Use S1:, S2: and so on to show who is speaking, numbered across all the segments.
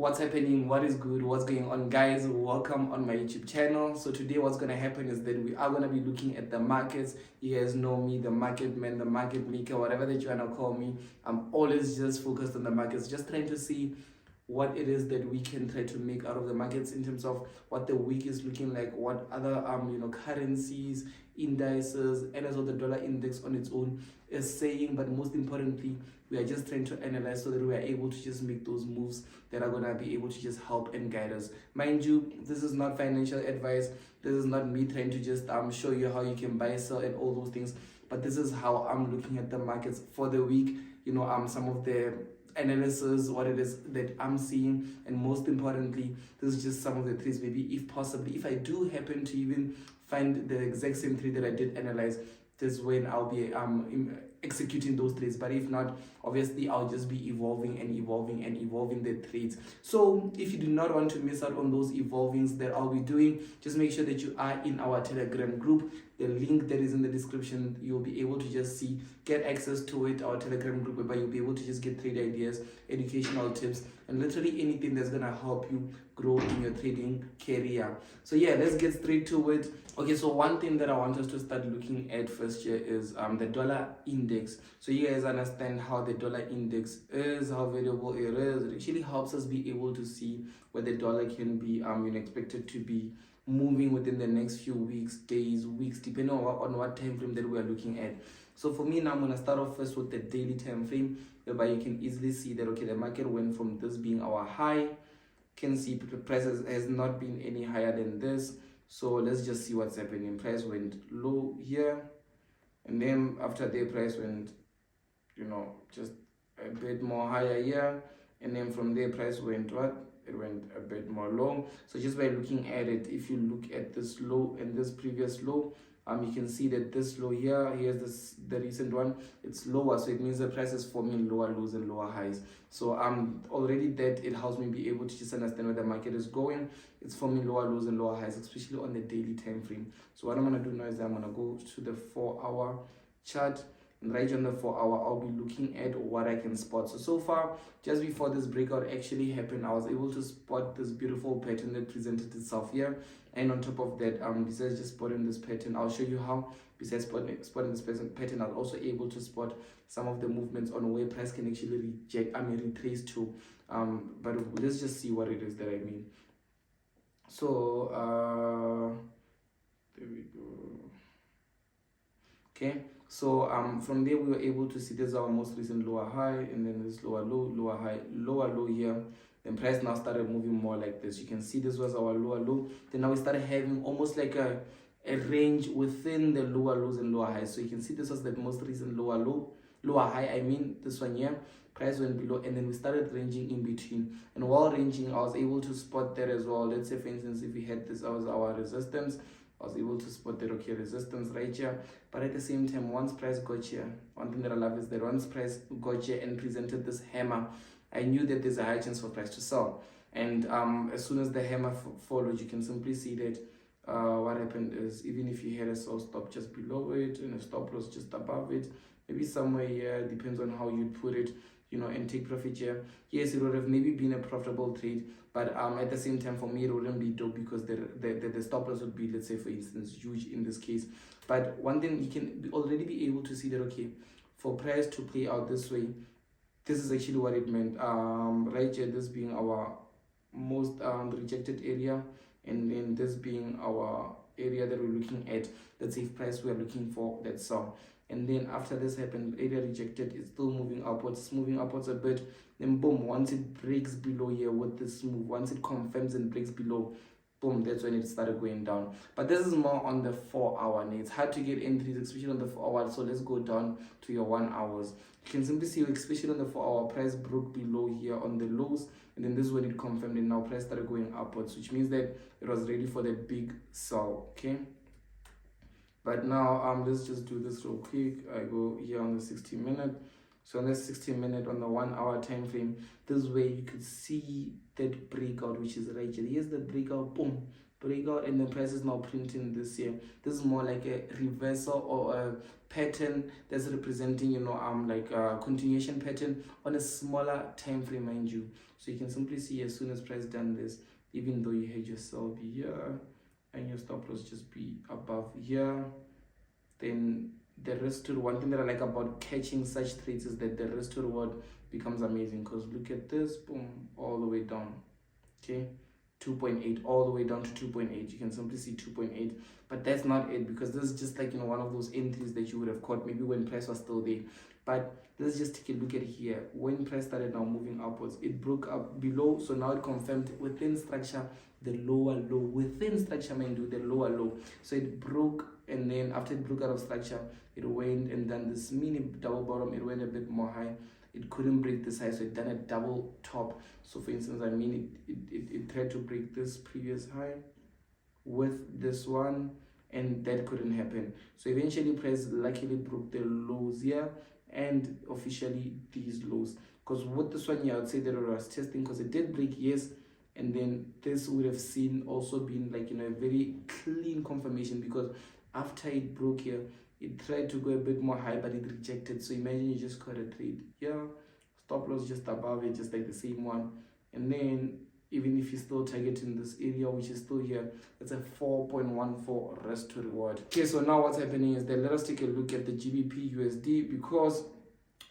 S1: What's happening, what is good, what's going on, guys? Welcome on my YouTube channel. So today what's going to happen is that we are going to be looking at the markets. You guys know me, the market man, the market maker, whatever that you want to call me. I'm always just focused on the markets, just trying to see what it is that we can try to make out of the markets in terms of what the week is looking like, what other currencies, indices, and as well the dollar index on its own is saying. But most importantly, we are just trying to analyze so that we are able to just make those moves that are going to be able to just help and guide us. Mind you, this is not financial advice. This is not me trying to just show you how you can buy, sell, and all those things. But this is how I'm looking at the markets for the week. Some of the analysis, what it is that I'm seeing, and most importantly, this is just some of the trades. Maybe if possibly, if I do happen to even find the exact same trade that I did analyze, this is when I'll be executing those trades. But if not, obviously I'll just be evolving the trades. So if you do not want to miss out on those evolvings that I'll be doing, just make sure that you are in our Telegram group. The link that is in the description, you'll be able to just get access to it, our Telegram group, whereby you'll be able to just get trade ideas, educational tips, and literally anything that's gonna help you grow in your trading career. So yeah, let's get straight to it. Okay, so one thing that I want us to start looking at first here is the dollar index. So you guys understand how the dollar index is, how valuable it is. It actually helps us be able to see where the dollar can be expected to be moving within the next few weeks, days, weeks, depending on what time frame that we are looking at. So for me now, I'm going to start off first with the daily time frame, whereby you can easily see that, okay, the market went from this being our high. You can see the price has not been any higher than this. So let's just see what's happening. Price went low here, and then after the price went, just a bit more higher here, and then from there price went what? It went a bit more low. So just by looking at it, if you look at this low and this previous low, you can see that this low here's the recent one, it's lower. So it means the price is forming lower lows and lower highs. So already that it helps me be able to just understand where the market is going. It's forming lower lows and lower highs, especially on the daily time frame. So what I'm going to do now is I'm going to go to the 4-hour chart. And right on the 4-hour, I'll be looking at what I can spot. So far, just before this breakout actually happened, I was able to spot this beautiful pattern that presented itself here. And on top of that, besides just spotting this pattern, I'll show you how, besides spotting this pattern, I was also able to spot some of the movements on where price can actually retrace to. But let's just see what it is that I mean. So, there we go. Okay. So from there we were able to see this is our most recent lower high, and then this lower low, lower high, lower low here. Then price now started moving more like this. You can see this was our lower low. Then now we started having almost like a range within the lower lows and lower highs. So you can see this was the most recent lower low, lower high. I mean this one here. Price went below, and then we started ranging in between. And while ranging, I was able to spot that as well. Let's say, for instance, if we had this as our resistance, I was able to spot the resistance right here. But at the same time, once price got here, one thing that I love is that once price got here and presented this hammer, I knew that there's a high chance for price to sell. And as soon as the hammer followed, you can simply see that what happened is, even if you had a sell stop just below it and a stop loss just above it, maybe somewhere here, depends on how you put it, and take profit here. Yes, it would have maybe been a profitable trade, but at the same time, for me, it wouldn't be dope because the stop loss would be, let's say, for instance, huge in this case. But one thing you can already be able to see that, okay, for price to play out this way, this is actually what it meant. Right here, this being our most rejected area, and then this being our area that we're looking at. Let's say if price we are looking for that sell. And then after this happened, area rejected, it's still moving upwards. It's moving upwards a bit. Then boom, once it breaks below here with this move, once it confirms and breaks below, boom, that's when it started going down. But this is more on the 4-hour. And it's hard to get entries, especially on the 4-hour. So let's go down to your 1 hours. You can simply see, especially on the 4-hour, price broke below here on the lows, and then this is when it confirmed, and now price started going upwards, which means that it was ready for the big sell. Okay. But now let's just do this real quick. I go here on the 60-minute. So on the 60-minute on the 1-hour time frame, this way you could see that breakout, which is right here. Here's the breakout, boom, breakout, and the price is now printing this here. This is more like a reversal or a pattern that's representing, you know, like a continuation pattern on a smaller time frame, mind you. So you can simply see as soon as price done this, even though you had your sell be here and your stop loss just be above here, then the risk to one thing that I like about catching such trades is that the risk to reward becomes amazing, because look at this, boom, all the way down, okay, 2.8 all the way down to 2.8. You can simply see 2.8, but that's not it, because this is just like, you know, one of those entries that you would have caught maybe when price was still there. But let's just take a look at here. When price started now moving upwards, it broke up below, so now it confirmed within structure the lower low, within structure, mind you, the lower low. So it broke, and then after it broke out of structure, it went and done this mini double bottom. It went a bit more high. It couldn't break this high, so it done a double top. So for instance, I mean, it tried to break this previous high with this one, and that couldn't happen. So eventually price luckily broke the lows here and officially these lows, because with this one here, I would say that it was testing, because it did break, yes, and then this would have seen also been like, you know, a very clean confirmation, because after it broke here, it tried to go a bit more high, but it rejected. So imagine you just caught a trade here, stop loss just above it, just like the same one, and then even if you're still targeting this area, which is still here, it's a 4.14 risk to reward. Okay, so now what's happening is that let us take a look at the GBPUSD, because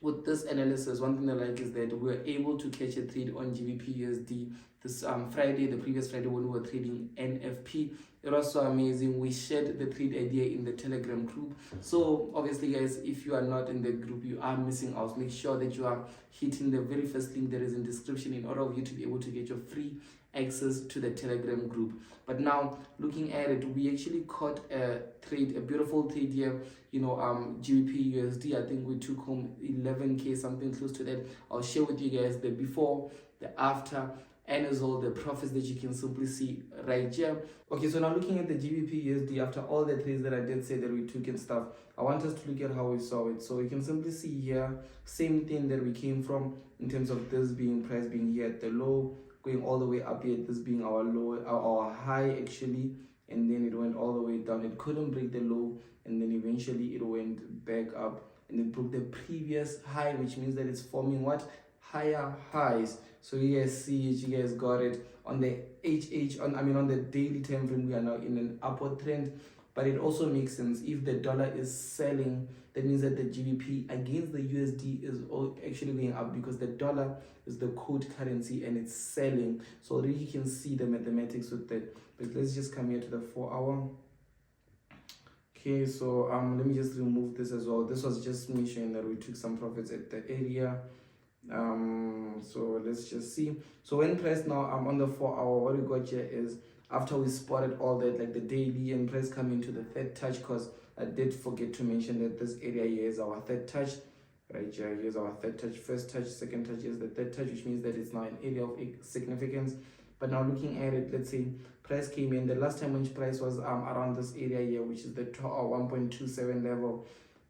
S1: with this analysis, one thing I like is that we're able to catch a trade on GBPUSD this Friday, the previous Friday, when we were trading NFP. It was so amazing. We shared the trade idea in the Telegram group. So obviously, guys, if you are not in the group, you are missing out. Make sure that you are hitting the very first link that is in the description in order for you to be able to get your free access to the Telegram group. But now looking at it, we actually caught a trade, a beautiful trade here, you know, GBPUSD. I think we took home 11k, something close to that. I'll share with you guys the before, the after, and as well the profits that you can simply see right here. Okay, so now looking at the GBPUSD, after all the trades that I did say that we took and stuff, I want us to look at how we saw it. So we can simply see here, same thing that we came from in terms of this being price being here at the low, going all the way up here, this being our low, our high actually, and then it went all the way down. It couldn't break the low, and then eventually it went back up and it broke the previous high, which means that it's forming what? Higher highs. So you guys see it, you guys got it. On the on the daily time frame, we are now in an upward trend. But it also makes sense. If the dollar is selling, that means that the GBP against the USD is actually going up, because the dollar is the code currency and it's selling. So already you can see the mathematics with that. But let's just come here to the 4 hour. Okay, so let me just remove this as well. This was just me showing that we took some profits at the area. So let's just see. So when pressed now, I'm on the 4 hour. What we got here is, after we spotted all that, like the daily and price coming to the third touch, because I did forget to mention that this area here is our third touch. Right here, here's our third touch, first touch, second touch is the third touch, which means that it's now an area of significance. But now looking at it, let's say price came in the last time when price was around this area here, which is the 1.27 level.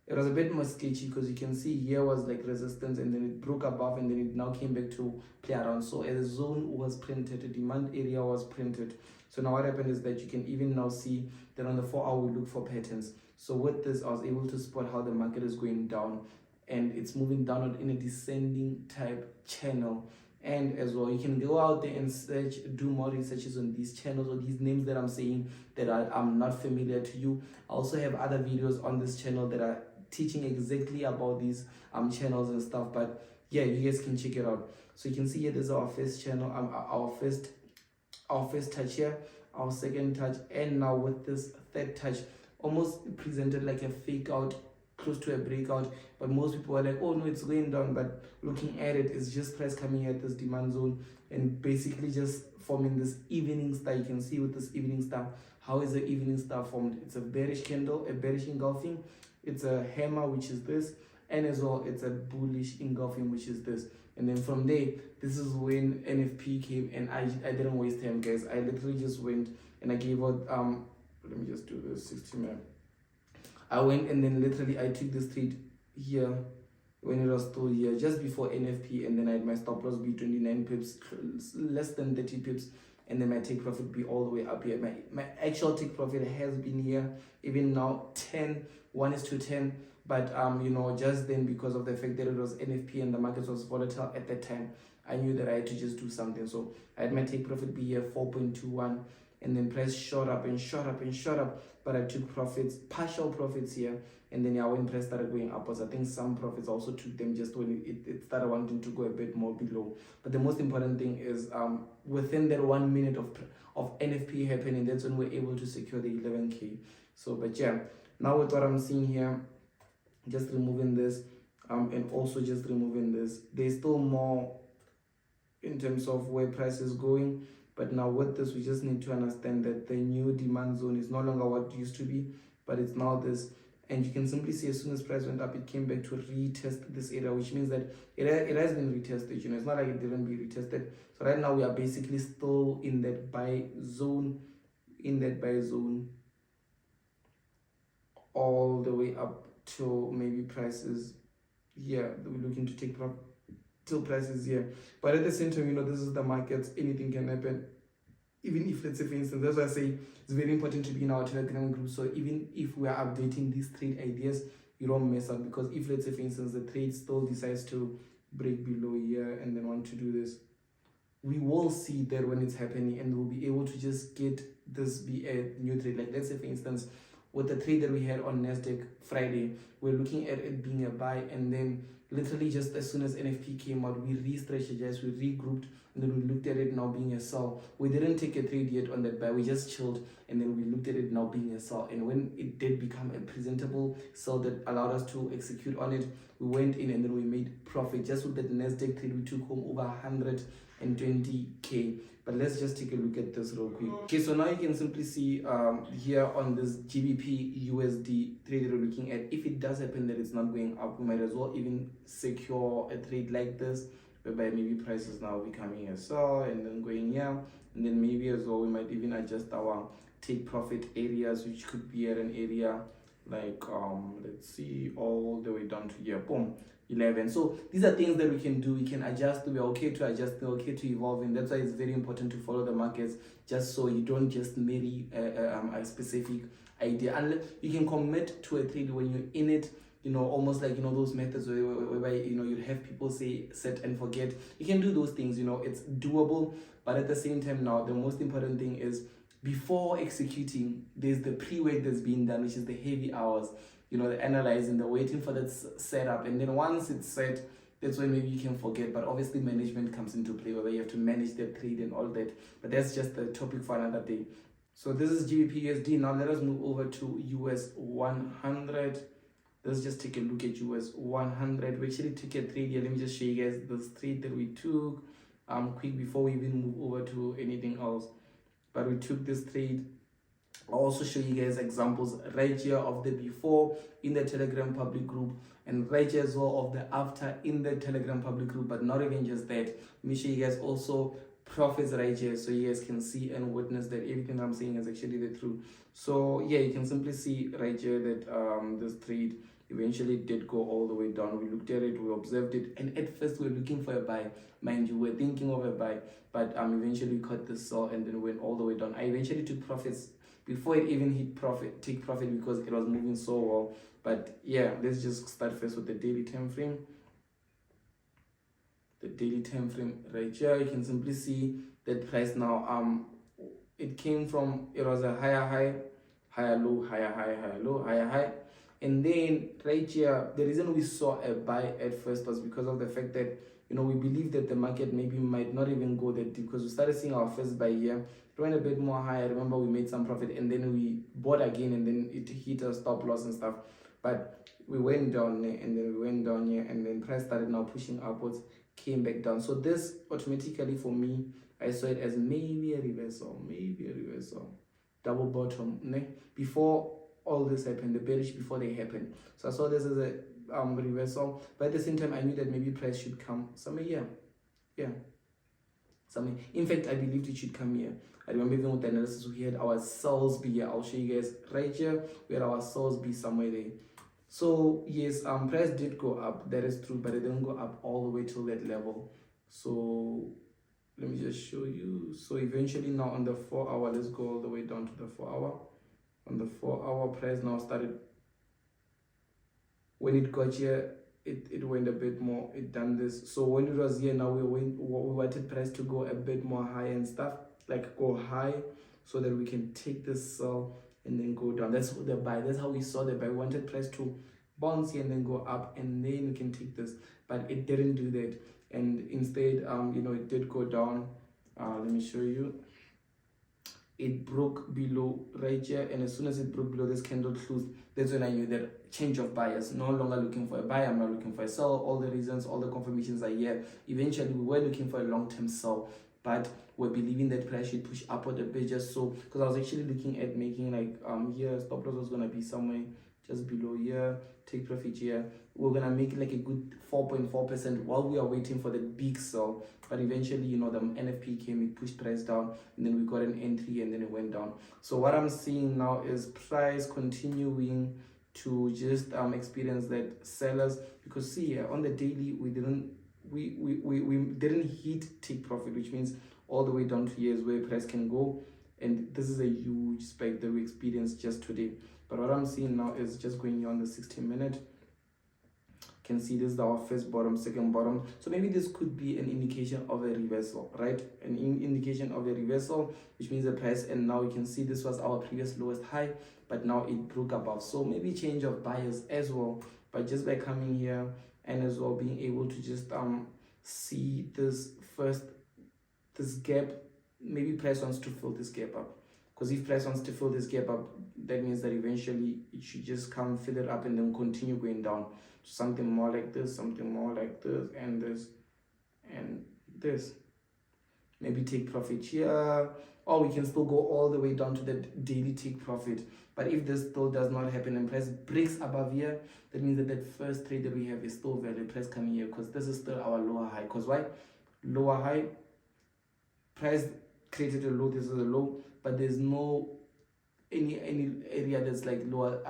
S1: It was a bit more sketchy, because you can see here was like resistance, and then it broke above, and then it now came back to play around. So a zone was printed, a demand area was printed. So now what happened is that you can even now see that on the 4 hour we look for patterns. So with this, I was able to spot how the market is going down, and it's moving downward in a descending type channel. And as well, you can go out there and search, do more researches on these channels or these names that I'm saying that are not familiar to you. I also have other videos on this channel that are teaching exactly about these channels and stuff. But yeah, you guys can check it out. So you can see here, this is our first channel, our first touch here, our second touch, and now with this third touch, almost presented like a fake out, close to a breakout. But most people are like, oh no, it's going down. But looking at it, it's just price coming at this demand zone and basically just forming this evening star. You can see with this evening star, how is the evening star formed? It's a bearish candle, a bearish engulfing, it's a hammer, which is this, and as well it's a bullish engulfing, which is this. And then from there, this is when NFP came, and I didn't waste time, guys. I literally just went and I gave out let me just do this 60 minute. I went and then literally I took this trade here when it was still here, just before NFP, and then I had my stop loss be 29 pips, less than 30 pips, and then my take profit be all the way up here. My actual take profit has been here, even now 10, 1:10. But you know, just then, because of the fact that it was NFP and the market was volatile at that time, I knew that I had to just do something. So I had my take profit be here 4.21, and then price shot up and shot up and shot up. But I took profits, partial profits here, and then when price started going upwards, I think some profits also took them just when it started wanting to go a bit more below. But the most important thing is within that 1 minute of NFP happening, that's when we're able to secure the 11K. So, but yeah, now with what I'm seeing here, just removing this and also just removing this, there's still more in terms of where price is going. But now with this, we just need to understand that the new demand zone is no longer what it used to be, but it's now this. And you can simply see as soon as price went up, it came back to retest this area, which means that it has been retested. You know, it's not like it didn't be retested. So right now we are basically still in that buy zone, all the way up till maybe prices here. We're looking to take profit till prices here. But at the same time, you know, this is the market, anything can happen. Even if, let's say, for instance, that's why I say it's very important to be in our Telegram group. So even if we are updating these trade ideas, you don't mess up. Because if, let's say, for instance, the trade still decides to break below here and then want to do this, we will see that when it's happening, and we'll be able to just get this be a new trade. Like, let's say, for instance, with the trade that we had on Nasdaq Friday, we're looking at it being a buy, and then literally just as soon as NFP came out, we re-strategized, we regrouped, and then we looked at it now being a sell. We didn't take a trade yet on that buy, we just chilled, and then we looked at it now being a sell. And when it did become a presentable sell that allowed us to execute on it, we went in and then we made profit. Just with that Nasdaq trade, we took home over 120K. But let's just take a look at this real quick. Okay, so now you can simply see here on this GBPUSD trade that we're looking at, if it does happen that it's not going up, we might as well even secure a trade like this, whereby maybe price is now becoming a sell and then going here, and then maybe as well we might even adjust our take profit areas, which could be at an area like let's see, all the way down to here, boom, 11. So these are things that we can do. We can adjust. We're okay to adjust, we're okay to evolve, and that's why it's very important to follow the markets, just so you don't just marry a specific idea. And you can commit to a trade when you're in it, you know, almost like, you know, those methods whereby, you know, you have people say set and forget. You can do those things, you know, it's doable. But at the same time, now the most important thing is, before executing, there's the pre-work that's being done, which is the heavy hours, you know, the analyzing, the waiting for that setup. And then once it's set, that's when maybe you can forget. But obviously management comes into play, where you have to manage the trade and all that. But that's just the topic for another day. So this is GBPUSD. Now let us move over to US 100. Let's just take a look at US 100. We actually took a trade here. Let me just show you guys this trade that we took quick before we even move over to anything else. But we took this trade. I'll also show you guys examples right here of the before in the Telegram public group, and right here as well of the after in the Telegram public group. But not even just that, let me show you guys also profits right here, so you guys can see and witness that everything I'm saying is actually the truth. So yeah, you can simply see right here that this trade eventually did go all the way down. We looked at it, we observed it, and at first we were looking for a buy. Mind you, we're thinking of a buy, but eventually caught this sell and then went all the way down. I eventually took profits before it even hit take profit, because it was moving so well. But yeah, let's just start first with the daily time frame. The daily time frame right here, you can simply see that price now it came from, it was a higher high, higher low, higher high, higher low, higher high. And then right here, the reason we saw a buy at first was because of the fact that, you know, we believe that the market maybe might not even go that deep, because we started seeing our first buy here. It went a bit more higher. Remember, we made some profit and then we bought again, and then it hit a stop loss and stuff. But we went down there, and then we went down here, and then price started now pushing upwards, came back down. So this automatically for me, I saw it as maybe a reversal, double bottom, ne? Before all this happened, the bearish before they happened. So I saw this as a reversal, but at the same time I knew that maybe price should come somewhere here, somewhere. In fact, I believed it should come here. I remember even with the analysis, we had our sells be here. I'll show you guys right here. We had our sells be somewhere there. So yes, price did go up, that is true, but it didn't go up all the way till that level. So let me just show you. So eventually now on the 4 hour, let's go all the way down to the 4 hour. On the 4 hour, price now started, when it got here, it went a bit more, it done this. So when it was here, now we wanted price to go a bit more high and stuff, like go high, so that we can take this sell and then go down. That's the buy. That's how we saw the buy. We wanted price to bounce here and then go up, and then we can take this, but it didn't do that. And instead, it did go down. Let me show you. It broke below right here, and as soon as it broke below this candle closed, that's when I knew that change of buyers. No longer looking for a buy, I'm not looking for a sell. All the reasons, all the confirmations are here. Eventually we were looking for a long-term sell, but we're believing that price should push upward a bit, just so, because I was actually looking at making like here stop loss was gonna be somewhere just below here, take profit here. We're gonna make like a good 4.4% while we are waiting for the big sell. But eventually, the NFP came, it pushed price down, and then we got an entry, and then it went down. So what I'm seeing now is price continuing to just experience that sellers, because see here on the daily we didn't hit take profit, which means all the way down to here is where price can go, and this is a huge spike that we experienced just today. But what I'm seeing now is just going here on the 60-minute. Can see this is our first bottom, second bottom. So maybe this could be an indication of a reversal, right? An indication of a reversal, which means the price, and now you can see this was our previous lowest high, but now it broke above. So maybe change of buyers as well, but just by coming here and as well being able to just see this gap, maybe price wants to fill this gap up. Because if price wants to fill this gap up, that means that eventually it should just come, fill it up, and then continue going down. Something more like this, something more like this, and this, and this. Maybe take profit here, or we can still go all the way down to the daily take profit. But if this still does not happen and price breaks above here, that means that that first trade that we have is still valid. Price coming here, because this is still our lower high. Because why? Lower high, price created a low, this is a low, but there's no any area that's like lower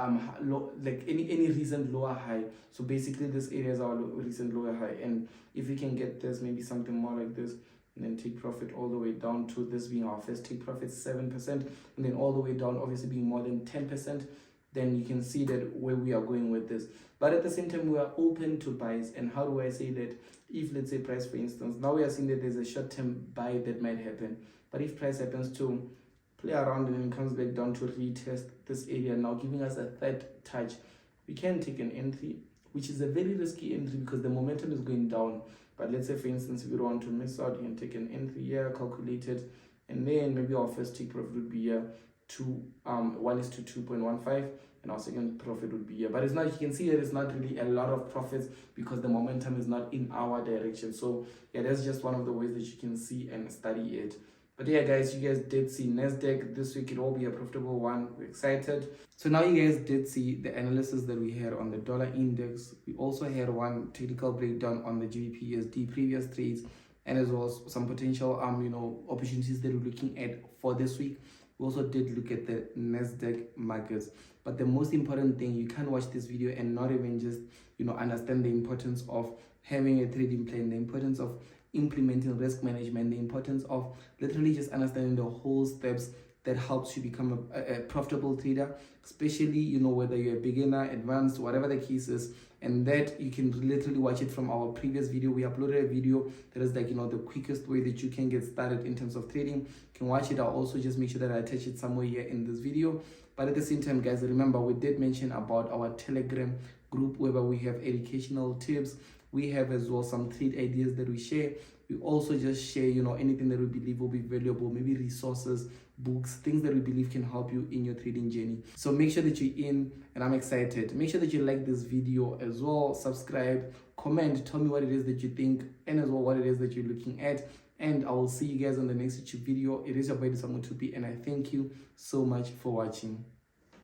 S1: like any recent lower high. So basically this area is our recent lower high, and if we can get this, maybe something more like this, and then take profit all the way down to this being our first take profit 7%, and then all the way down obviously being more than 10%, then you can see that where we are going with this. But at the same time, we are open to buys. And how do I say that? If let's say price, for instance, now we are seeing that there's a short-term buy that might happen, but if price happens to play around and then comes back down to retest this area, now giving us a third touch, we can take an entry, which is a very risky entry because the momentum is going down. But let's say, for instance, if you don't want to miss out, you can take an entry here, calculate it, and then maybe our first take profit would be here 1:2.15, and our second profit would be here. But it's not, you can see that it's not really a lot of profits because the momentum is not in our direction. So yeah, that's just one of the ways that you can see and study it. But yeah, guys, you guys did see Nasdaq this week. It will be a profitable one. We're excited. So now you guys did see the analysis that we had on the dollar index. We also had one technical breakdown on the GBPUSD previous trades, and as well as some potential opportunities that we're looking at for this week. We also did look at the Nasdaq markets. But the most important thing, you can't watch this video and not even just understand the importance of having a trading plan, the importance of implementing risk management, the importance of literally just understanding the whole steps that helps you become a profitable trader, especially whether you're a beginner, advanced, whatever the case is. And that you can literally watch it from our previous video. We uploaded a video that is like the quickest way that you can get started in terms of trading. You can watch it. I'll also just make sure that I attach it somewhere here in this video. But at the same time, guys, remember we did mention about our Telegram group where we have educational tips. We have as well some trade ideas that we share. We also just share, anything that we believe will be valuable, maybe resources, books, things that we believe can help you in your trading journey. So make sure that you're in, and I'm excited. Make sure that you like this video as well, subscribe, comment, tell me what it is that you think, and as well what it is that you're looking at. And I will see you guys on the next YouTube video. It is your boy Samutupi, and I thank you so much for watching.